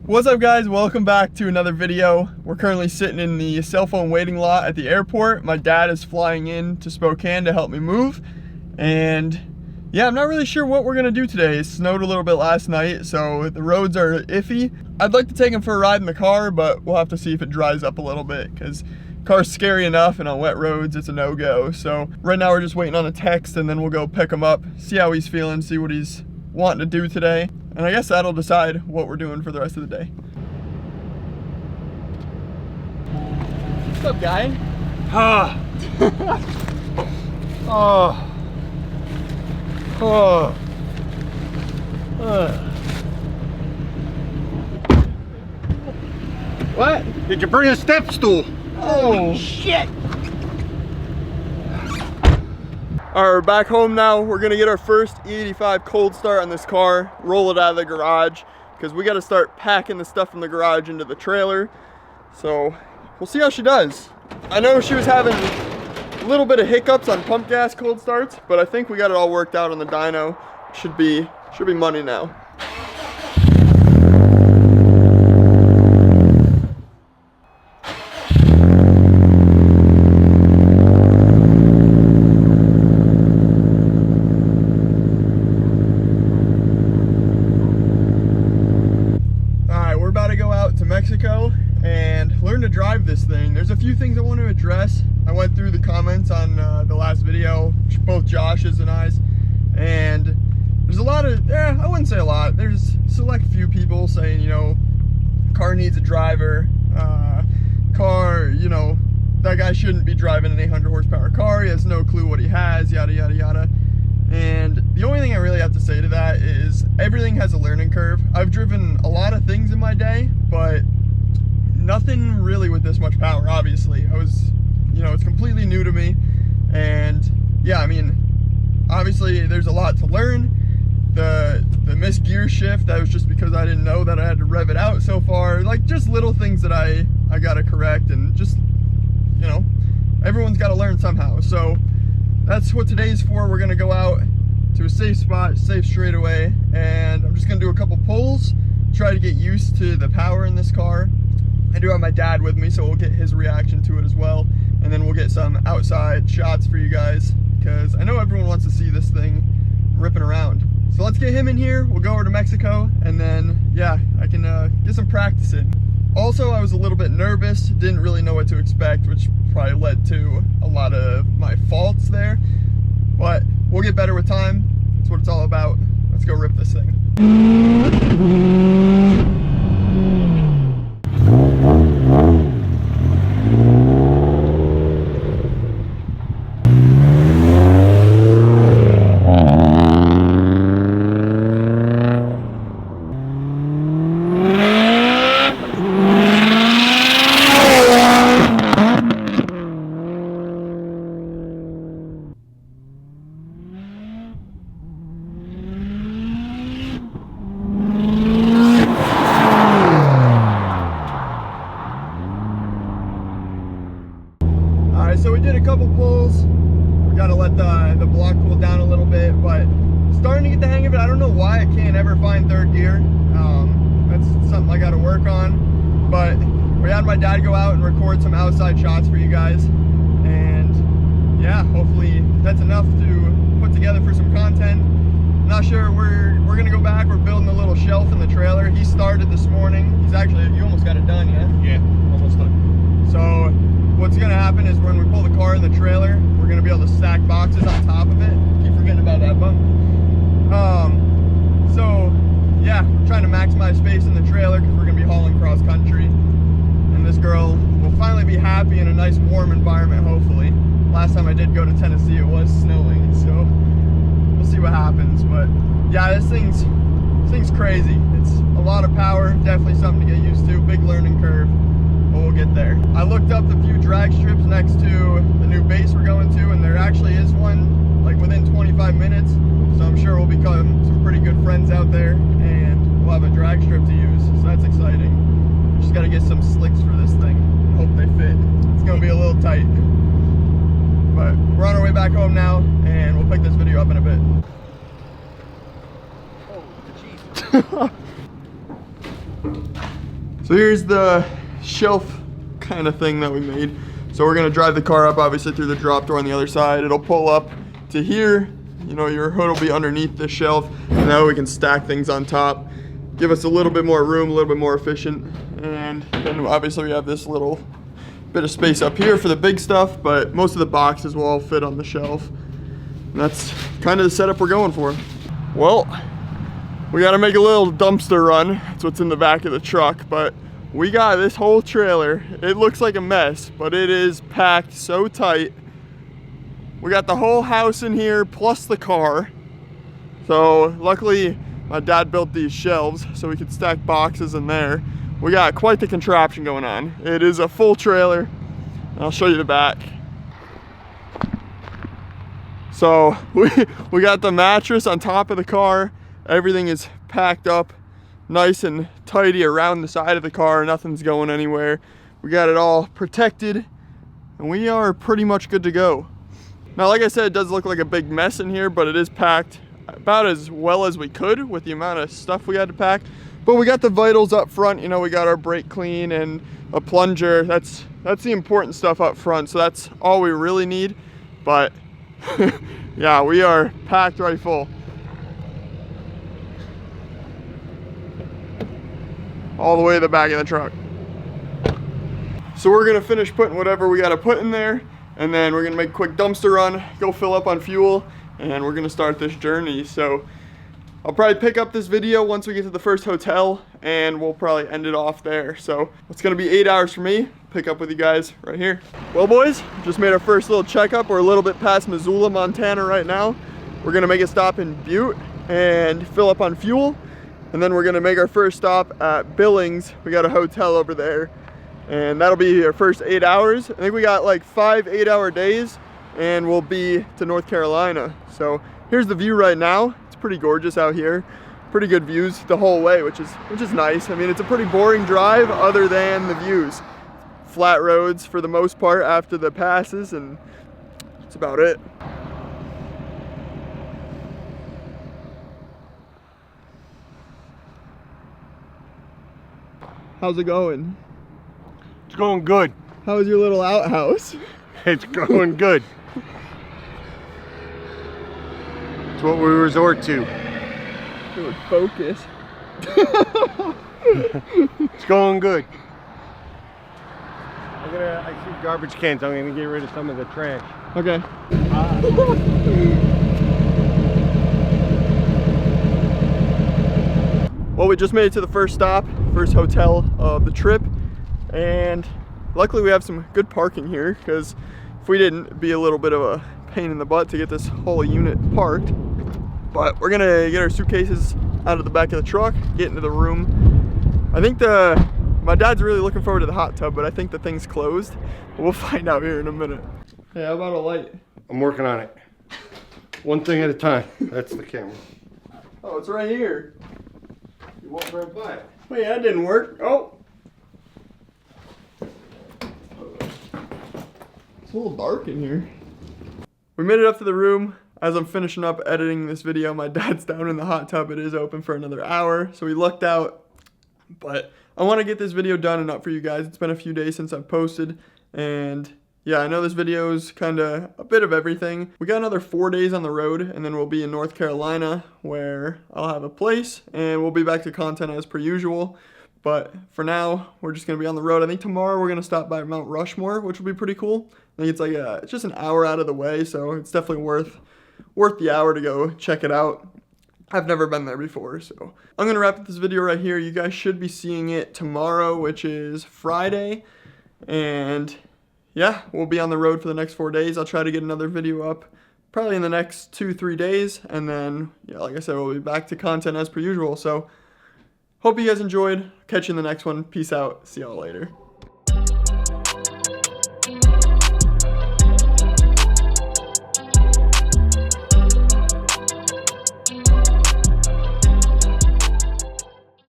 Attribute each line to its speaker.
Speaker 1: What's up guys, welcome back to another video. We're currently sitting in the cell phone waiting lot at the airport. My dad is flying in to Spokane to help me move. And yeah, I'm not really sure what we're gonna do today. It snowed a little bit last night, so the roads are iffy. I'd like to take him for a ride in the car, but we'll have to see if it dries up a little bit because car's scary enough and on wet roads it's a no-go. So right now we're just waiting on a text and then we'll go pick him up, see how he's feeling, see what he's wanting to do today. And I guess that'll decide what we're doing for the rest of the day. What's up, guy? What?
Speaker 2: Did you bring a step stool?
Speaker 1: Oh, shit! Alright, we're back home now. We're gonna get our first E85 cold start on this car, roll it out of the garage, because we gotta start packing the stuff from the garage into the trailer. So, we'll see how she does. I know she was having a little bit of hiccups on pump gas cold starts, but I think we got it all worked out on the dyno. Should be money now. Mexico and learn to drive this thing. There's a few things I want to address. I went through the comments on the last video, both Josh's and I's, and there's a lot of, I wouldn't say a lot, there's select few people saying, you know, car needs a driver, car, you know, that guy shouldn't be driving an 800 horsepower car, he has no clue what he has, yada yada yada. And the only thing I really have to say to that is everything has a learning curve. I've driven a lot of things in my day, but nothing really with this much power, obviously. You know, it's completely new to me. And yeah, I mean, obviously there's a lot to learn. The missed gear shift, that was just because I didn't know that I had to rev it out so far. Like just little things that I gotta correct, and just, you know, everyone's gotta learn somehow. So that's what today's for. We're gonna go out to a safe spot, safe straightaway, and I'm just gonna do a couple pulls, try to get used to the power in this car. I do have my dad with me, so we'll get his reaction to it as well, and then we'll get some outside shots for you guys, because I know everyone wants to see this thing ripping around. So let's get him in here, we'll go over to Mexico, and then, yeah, I can get some practice in. Also, I was a little bit nervous, didn't really know what to expect, which probably led to a lot of my faults there. But we'll get better with time. That's what it's all about. Let's go rip this thing. So we did a couple pulls. We gotta let the block cool down a little bit, but starting to get the hang of it. I don't know why I can't ever find third gear. That's something I gotta work on. But we had my dad go out and record some outside shots for you guys. And yeah, hopefully that's enough to put together for some content. I'm not sure, we're gonna go back. We're building a little shelf in the trailer. He started this morning. You almost got it done, yeah?
Speaker 2: Yeah, almost done.
Speaker 1: So what's gonna happen is when we pull the car in the trailer, we're gonna be able to stack boxes on top of it. Keep forgetting about that bump. So yeah, we're trying to maximize space in the trailer because we're gonna be hauling cross country. And this girl will finally be happy in a nice warm environment, hopefully. Last time I did go to Tennessee, it was snowing, so we'll see what happens. But yeah, this thing's crazy. It's a lot of power, definitely something to get used to, big learning curve. But we'll get there. I looked up the few drag strips next to the new base we're going to, and there actually is one like within 25 minutes. So I'm sure we'll become some pretty good friends out there, and we'll have a drag strip to use. So that's exciting. Just got to get some slicks for this thing. Hope they fit. It's gonna be a little tight. But we're on our way back home now, and we'll pick this video up in a bit. Oh, jeez. So here's the shelf kind of thing that we made. So we're gonna drive the car up, obviously through the drop door on the other side. It'll pull up to here. You know, your hood will be underneath the shelf, and now we can stack things on top. Give us a little bit more room, a little bit more efficient. And then obviously we have this little bit of space up here for the big stuff, but most of the boxes will all fit on the shelf. And that's kind of the setup we're going for. Well, we gotta make a little dumpster run. That's what's in the back of the truck, but we got this whole trailer. It looks like a mess, but it is packed so tight. We got the whole house in here, plus the car. So luckily, my dad built these shelves so we could stack boxes in there. We got quite the contraption going on. It is a full trailer. I'll show you the back. So we got the mattress on top of the car. Everything is packed up nice and tidy around the side of the car. Nothing's going anywhere. We got it all protected, and we are pretty much good to go. Now, like I said, it does look like a big mess in here, but it is packed about as well as we could with the amount of stuff we had to pack. But we got the vitals up front. You know, we got our brake clean and a plunger. That's the important stuff up front. So that's all we really need. But yeah, we are packed right full. All the way to the back of the truck. So we're gonna finish putting whatever we gotta put in there, and then we're gonna make a quick dumpster run, go fill up on fuel, and we're gonna start this journey. So I'll probably pick up this video once we get to the first hotel, and we'll probably end it off there. So it's gonna be 8 hours for me. Pick up with you guys right here. Well, boys, just made our first little checkup. We're a little bit past Missoula, Montana right now. We're gonna make a stop in Butte and fill up on fuel, and then we're gonna make our first stop at Billings. We got a hotel over there, and that'll be our first 8 hours. I think we got like 5 8-hour days, and we'll be to North Carolina. So here's the view right now. It's pretty gorgeous out here. Pretty good views the whole way, which is nice. I mean, it's a pretty boring drive other than the views. Flat roads for the most part after the passes, and that's about it. How's it going?
Speaker 2: It's going good.
Speaker 1: How's your little outhouse?
Speaker 2: It's going good. It's what we resort to.
Speaker 1: It would focus.
Speaker 2: It's going good. I see garbage cans. I'm gonna get rid of some of the trash.
Speaker 1: Okay. Well, we just made it to the first stop, first hotel of the trip, and luckily we have some good parking here, because if we didn't, it'd be a little bit of a pain in the butt to get this whole unit parked. But we're gonna get our suitcases out of the back of the truck, get into the room. I think my dad's really looking forward to the hot tub, but I think the thing's closed. We'll find out here in a minute. Hey, how about a light?
Speaker 2: I'm working on it. One thing at a time. That's the camera.
Speaker 1: Oh, it's right here.
Speaker 2: You walk right by it.
Speaker 1: Wait, that didn't work. Oh. It's a little dark in here. We made it up to the room. As I'm finishing up editing this video, my dad's down in the hot tub. It is open for another hour, so we lucked out. But I want to get this video done and up for you guys. It's been a few days since I've posted, and yeah, I know this video is kind of a bit of everything. We got another 4 days on the road, and then we'll be in North Carolina, where I'll have a place, and we'll be back to content as per usual. But for now, we're just gonna be on the road. I think tomorrow we're gonna stop by Mount Rushmore, which will be pretty cool. I think it's like it's just an hour out of the way, so it's definitely worth the hour to go check it out. I've never been there before, so I'm gonna wrap up this video right here. You guys should be seeing it tomorrow, which is Friday, and yeah, we'll be on the road for the next 4 days. I'll try to get another video up probably in the next 2-3 days, and then yeah, like I said, we'll be back to content as per usual. So hope you guys enjoyed. Catch you in the next one. Peace out. See y'all later.